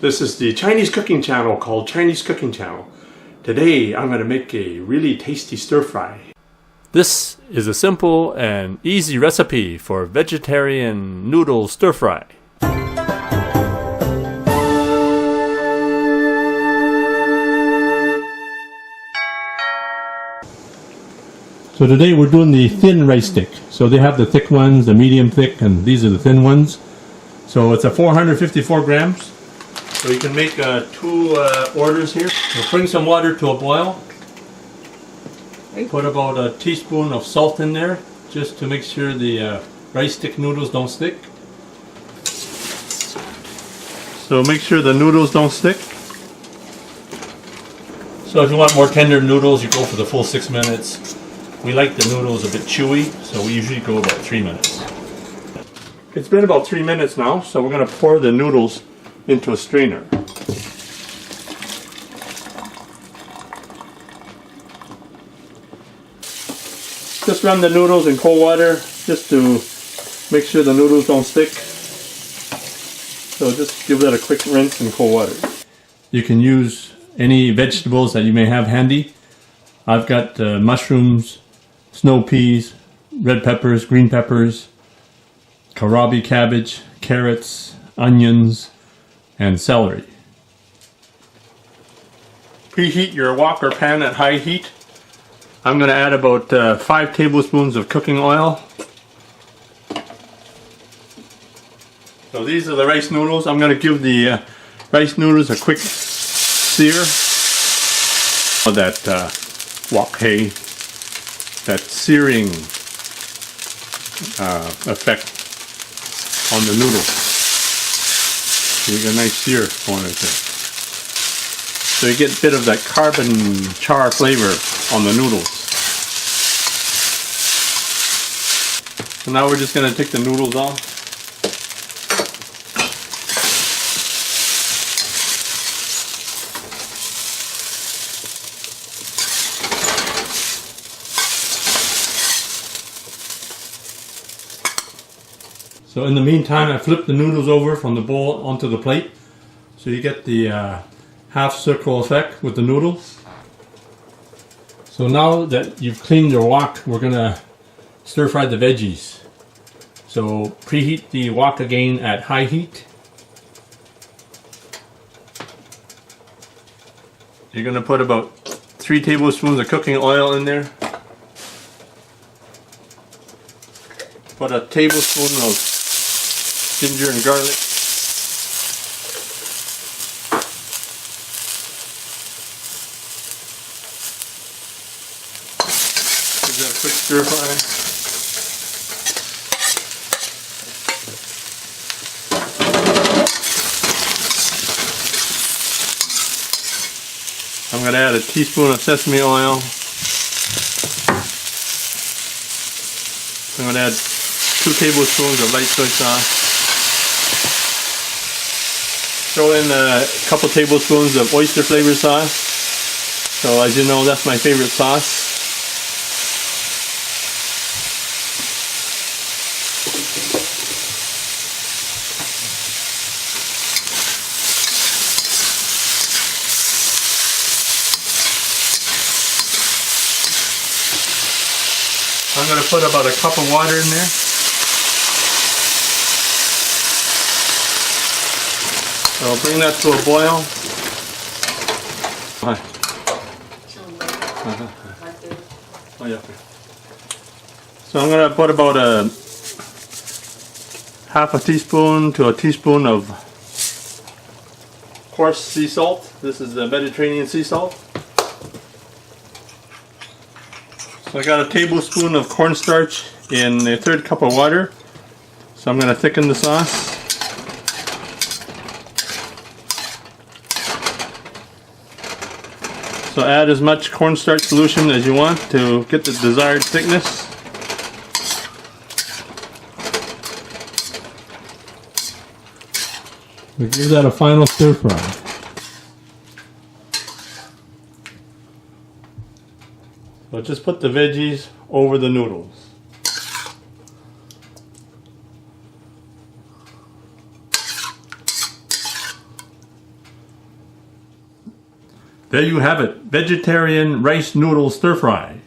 This is the Chinese cooking channel called Chinese Cooking Channel. Today I'm going to make a really tasty stir fry. This is a simple and easy recipe for vegetarian noodle stir fry. So today we're doing the thin rice stick. So they have the thick ones, the medium thick, and these are the thin ones. So it's a 454 grams. So you can make two orders here. We'll bring some water to a boil. Put about a teaspoon of salt in there, just to make sure the rice stick noodles don't stick. So make sure the noodles don't stick. So if you want more tender noodles, you go for the full 6 minutes. We like the noodles a bit chewy, so we usually go about 3 minutes. It's been about 3 minutes now, so we're going to pour the noodles into a strainer. Just run the noodles in cold water just to make sure the noodles don't stick. So just give that a quick rinse in cold water. You can use any vegetables that you may have handy. I've got mushrooms, snow peas, red peppers, green peppers, kohlrabi cabbage, carrots, onions, and celery. Preheat your wok or pan at high heat. I'm going to add about 5 tablespoons of cooking oil. So these are the rice noodles. I'm going to give the rice noodles a quick sear. That wok hay, that searing effect on the noodles. So you get a nice sear going right there. So you get a bit of that carbon char flavor on the noodles. So now we're just going to take the noodles off. So in the meantime, I flip the noodles over from the bowl onto the plate. So you get the half circle effect with the noodles. So now that you've cleaned your wok, we're going to stir fry the veggies. So preheat the wok again at high heat. You're going to put about 3 tablespoons of cooking oil in there. Put a tablespoon of ginger and garlic. Give that a quick stir fry. I'm going to add a teaspoon of sesame oil. I'm going to add 2 tablespoons of light soy sauce. Throw in a couple tablespoons of oyster flavor sauce. So as you know, that's my favorite sauce. I'm going to put about a cup of water in there. So I'll bring that to a boil. So I'm going to put about a half a teaspoon to a teaspoon of coarse sea salt. This is the Mediterranean sea salt. So I got a tablespoon of cornstarch in a 1/3 cup of water. So I'm going to thicken the sauce. So add as much cornstarch solution as you want to get the desired thickness. We give that a final stir fry. So just put the veggies over the noodles. There you have it, vegetarian rice noodle stir fry.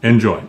Enjoy.